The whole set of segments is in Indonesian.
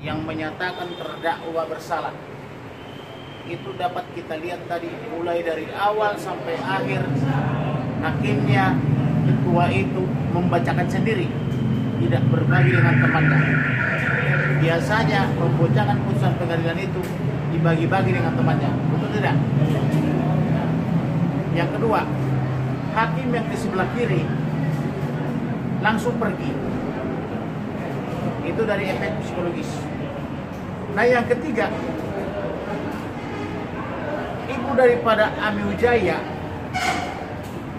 yang menyatakan terdakwa bersalah. Itu dapat kita lihat tadi mulai dari awal sampai akhir hakimnya, ketua itu membacakan sendiri, tidak berbagi dengan temannya. Biasanya membacakan putusan pengadilan itu dibagi-bagi dengan temannya, betul tidak? Yang kedua, hakim yang di sebelah kiri langsung pergi. Itu dari efek psikologis. Nah, yang ketiga, ibu daripada Ami Wijaya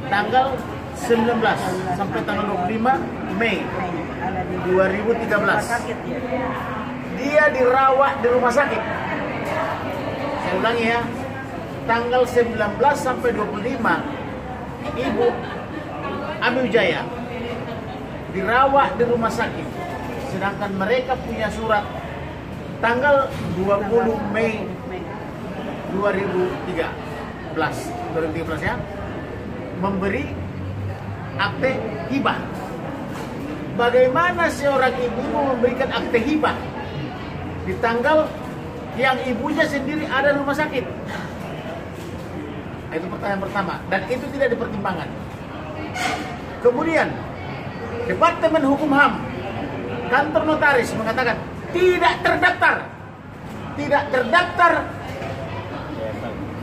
tanggal 19 sampai tanggal 25 Mei 2013 dia dirawat di rumah sakit. Saya ulangi ya, tanggal 19 sampai 25 ibu Ami Wijaya dirawat di rumah sakit, sedangkan mereka punya surat tanggal 20 Mei 2013 ya, memberi akte hibah. Bagaimana seorang ibu memberikan akte hibah di tanggal yang ibunya sendiri ada di rumah sakit? Itu pertanyaan pertama, dan itu tidak dipertimbangkan. Kemudian Departemen Hukum HAM kantor notaris mengatakan tidak terdaftar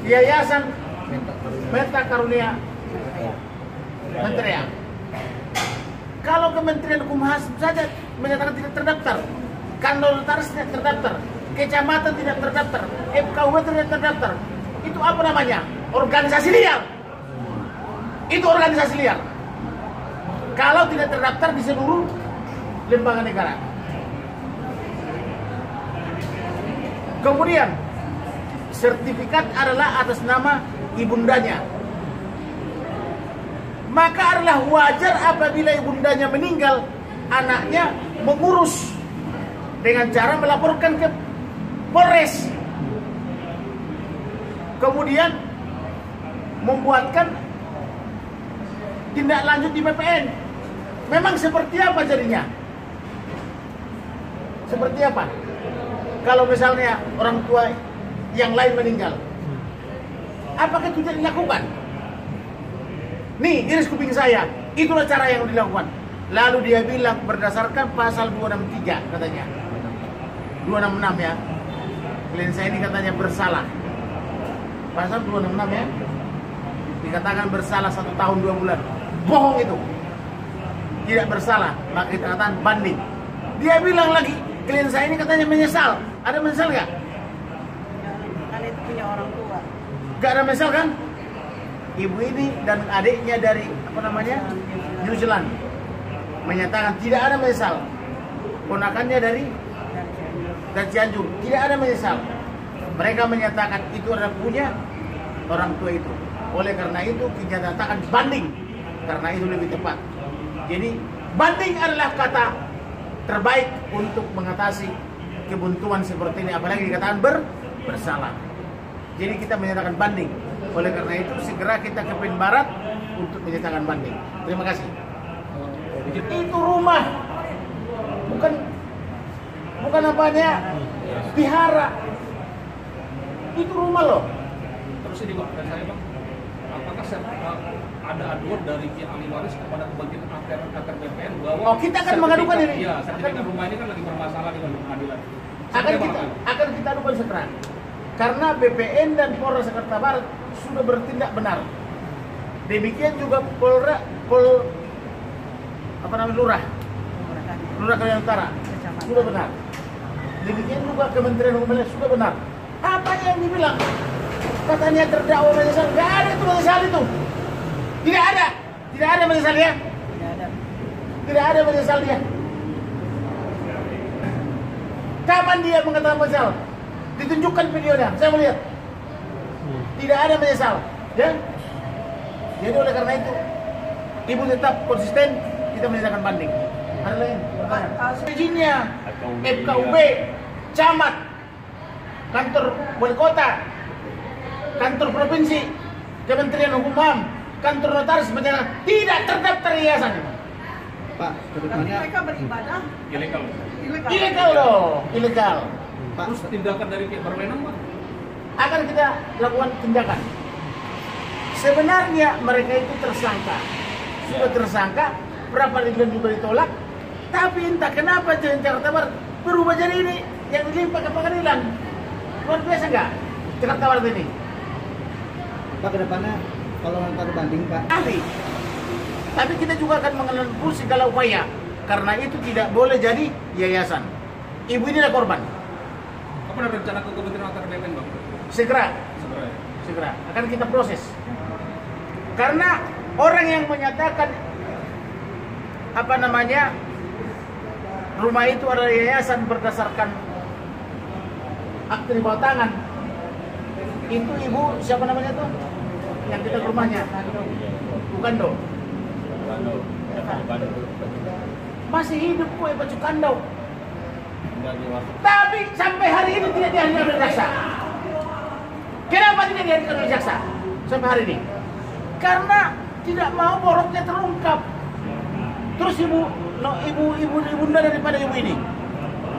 Yayasan Meta Karunia Menteri. Kalau Kementerian Hukum HAM saja menyatakan tidak terdaftar, kantor notaris tidak terdaftar, kecamatan tidak terdaftar, FKUW tidak terdaftar, itu apa namanya? Organisasi liar. Itu organisasi liar. Kalau tidak terdaftar di seluruh lembaga negara. Kemudian sertifikat adalah atas nama ibundanya. Maka adalah wajar apabila ibundanya meninggal, anaknya mengurus dengan cara melaporkan ke Polres. Kemudian membuatkan tindak lanjut di BPN. Memang seperti apa jadinya? Seperti apa? Kalau misalnya orang tua yang lain meninggal, apakah itu tidak dilakukan? Nih, iris kuping saya, itulah cara yang dilakukan. Lalu dia bilang berdasarkan pasal 263 katanya, 266 ya, klien saya ini katanya bersalah. Pasal 266 ya, dikatakan bersalah 1 tahun 2 bulan. Bohong itu, tidak bersalah, maka kita katakan banding. Dia bilang lagi, klien saya ini katanya menyesal. Ada menyesal nggak? Kan itu punya orang tua. Nggak ada menyesal kan? Ibu ini dan adiknya dari New Zealand menyatakan tidak ada menyesal. Ponakannya dari Cianjur tidak ada menyesal. Mereka menyatakan itu adalah punya orang tua itu. Oleh karena itu kita katakan banding, karena itu lebih tepat. Jadi banding adalah kata terbaik untuk mengatasi kebuntuan seperti ini, apalagi dikatakan bersalah. Jadi kita menyatakan banding. Oleh karena itu segera kita ke PN Barat untuk menyatakan banding. Terima kasih. Itu rumah, bukan apanya, vihara. Itu rumah loh. Terus ini Pak, dan saya Pak, apakah ada aduan dari pihak ahli waris kepada kebagian kantor BPN bahwa kita akan mengadukan ini. Iya, sertifikat rumah ini kan lagi bermasalah di pengadilan. Akan kita adukan segera. Karena BPN dan Polres Jakarta Barat sudah bertindak benar. Demikian juga Lurah Kalimantan Utara sudah benar. Demikian juga Kementerian Hukum sudah benar. Apa yang dibilang? Katanya terdakwa menyesal. Nggak ada itu menyesal itu. Tidak ada menyesal ya. Tidak ada menyesal dia. Kapan dia mengatakan menyesal? Ditunjukkan videonya, saya melihat. Tidak ada menyesal, ya. Jadi oleh karena itu, ibu tetap konsisten, kita menyatakan banding. Ada lain? Izinnya, FKUB, camat, kantor wali kota, kantor provinsi, Kementerian Hukum HAM, kantor notaris menyatakan tidak terdaftar yayasan. Pak, kedepannya mereka beribadah ilegal. Ilegal dong, ilegal. Terus tindakan dari pihak berwenang Pak? Akan kita lakukan tindakan. Sebenarnya mereka itu tersangka, sudah tersangka, pra-peradilan juga ditolak, tapi entah kenapa Jakarta Barat berubah jadi ini yang dilimpah ke pengadilan. Luar biasa nggak Jakarta Barat ini? Pak, kedepannya kalau taruh banding Pak. Ahli. Tapi kita juga akan mengelola segala upaya karena itu tidak boleh jadi yayasan. Ibu ini adalah korban. Apa ada rencana ke Kementerian Antar BPN Bang? Segera Segera. akan kita proses. Karena orang yang menyatakan apa namanya rumah itu adalah yayasan berdasarkan akte di bawah tangan, itu ibu siapa namanya tuh yang kita ke rumahnya? Bukan dong. Masih hidup kok Pak Cukandau. Tapi sampai hari ini tidak dihadirkan oleh jaksa. Kenapa tidak dihadirkan oleh jaksa sampai hari ini? Karena tidak mau boroknya terungkap. Terus ibunda daripada ibu ini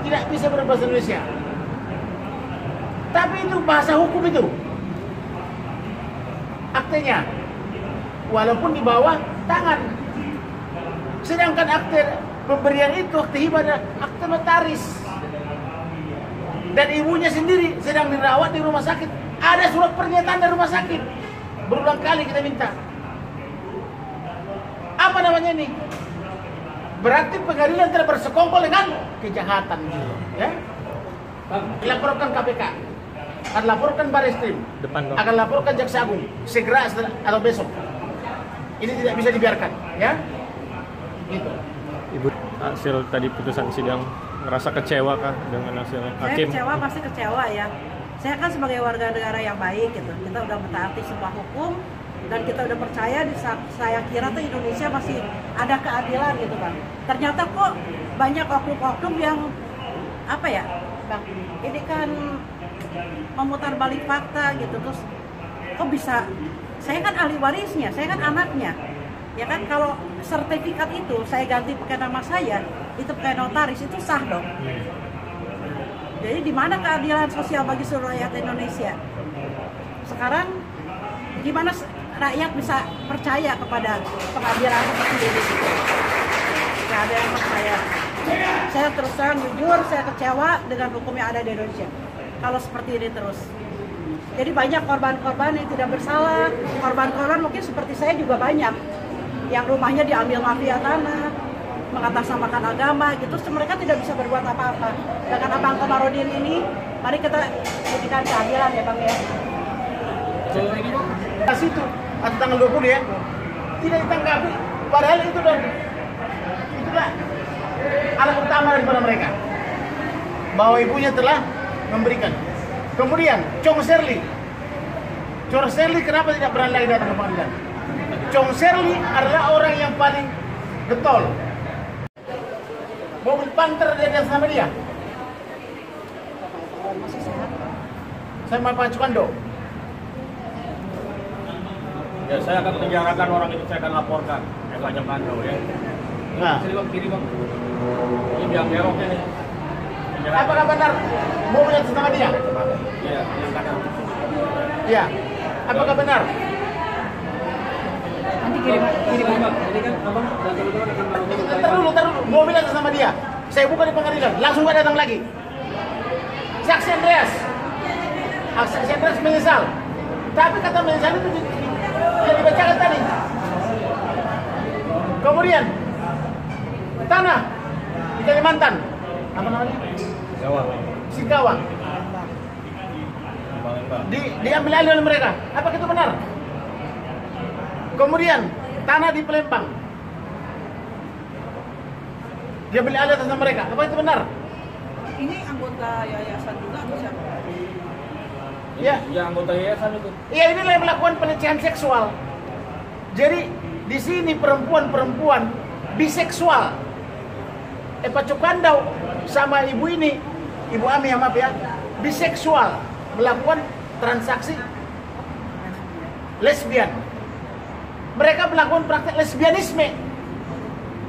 tidak bisa berbahasa Indonesia. Tapi itu bahasa hukum itu. Aktenya walaupun di bawah tangan. Sedangkan akte pemberian itu akte hibah adalah akte notaris. Dan ibunya sendiri sedang dirawat di rumah sakit. Ada surat pernyataan dari rumah sakit. Berulang kali kita minta. Apa namanya ini? Berarti pengadilan telah bersekongkol dengan kejahatan gitu, ya. Dilaporkan KPK, akan laporkan Barreskrim, akan laporkan Jaksa Agung segera atau besok. Ini tidak bisa dibiarkan, ya. Gitu. Ibu, hasil tadi putusan sidang ngerasa kecewa kah dengan hasilnya? Hakim? Saya kecewa, pasti kecewa ya. Saya kan sebagai warga negara yang baik gitu, kita udah mentaati sebuah hukum dan kita udah percaya saya kira tuh Indonesia masih ada keadilan gitu Bang. Ternyata kok banyak oknum-oknum yang apa ya Bang, ini kan memutar balik fakta gitu, terus kok bisa, saya kan ahli warisnya, saya kan anaknya ya kan, kalau sertifikat itu saya ganti pakai nama saya, itu pakai notaris, itu sah dong. Jadi di mana keadilan sosial bagi seluruh rakyat Indonesia? Sekarang gimana rakyat bisa percaya kepada pengadilan seperti ini? Gak ada yang percaya. Saya terus terang jujur, saya kecewa dengan hukum yang ada di Indonesia. Kalau seperti ini terus. Jadi banyak korban-korban yang tidak bersalah. Korban-korban mungkin seperti saya juga banyak. Yang rumahnya diambil mafia tanah, mengatasnamakan agama gitu, mereka tidak bisa berbuat apa-apa. Dengan Abang Komarudin ini, mari kita jadikan keadilan ya Bang ya. Pas itu atau tanggal 20 ya, tidak ditanggapi. Padahal itulah alat utama daripada mereka. Bahwa ibunya telah memberikan. Kemudian Chong Sherly kenapa tidak berani lagi datang ke pengadilan? Chong Sherly adalah orang yang paling getol. Mobil Panther di atas nama dia. Masih sehat. Sama Pak Cukando. Ya, saya akan penjarakan orang itu, saya akan laporkan. Pak Cukando ya. Nah, Sini Bang, kiri Bang. Ini yang beroknya nih. apakah benar mobil atas nama dia? Iya, yang kanan. Iya. Apakah benar? Nanti kirim Bang. Ini kan Abang dan teman-teman akan melakukan Ntar dulu, mobil atas nama dia. Saya buka di pengadilan, langsung gak datang lagi. Saksi Andreas menyesal. Tapi kata menyesal itu tidak dibacakan tadi. Kemudian tanah di Kalimantan, apa namanya? Singkawang. Diambil alih oleh mereka. Apakah itu benar? Kemudian tanah di Palembang dia beli alih atas nama mereka. Apa itu benar? Ini anggota yayasan juga atau siapa? Ya. Ya, anggota yayasan itu. Iya, ini yang melakukan pelecehan seksual. Jadi di sini perempuan biseksual. Pak Cukandau sama ibu ini, Ibu Ami maaf ya, biseksual, melakukan transaksi lesbian. Mereka melakukan praktek lesbianisme.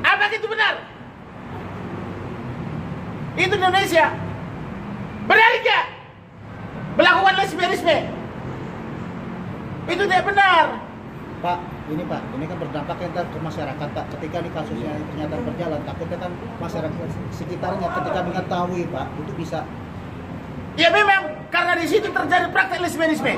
Apakah itu benar? Itu Indonesia. Benar tidak? Melakukan lesbianisme. Itu tidak benar. Pak, ini kan berdampak ke masyarakat Pak. Ketika ini kasusnya ternyata berjalan, takutnya kan masyarakat sekitarnya ketika mengetahui Pak, itu bisa. Ya memang karena di situ terjadi praktek lesbianisme.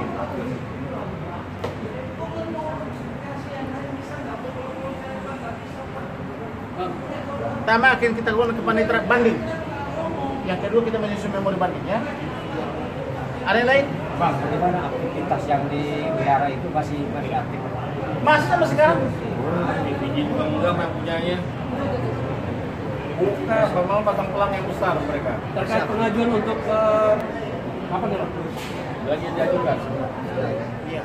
Pertama akan kita lakukan ke panitera banding. Yang kedua kita menyusun memori banding ya. Ada yang lain? Bang, bagaimana aktivitas yang di wihara itu masih aktif? Masih sampai sekarang? Izin juga enggak yang punyanya. Buka, normal pasang pelang yang besar mereka. Terkait pengajuan untuk apa nih? Lagi diajukan. Iya.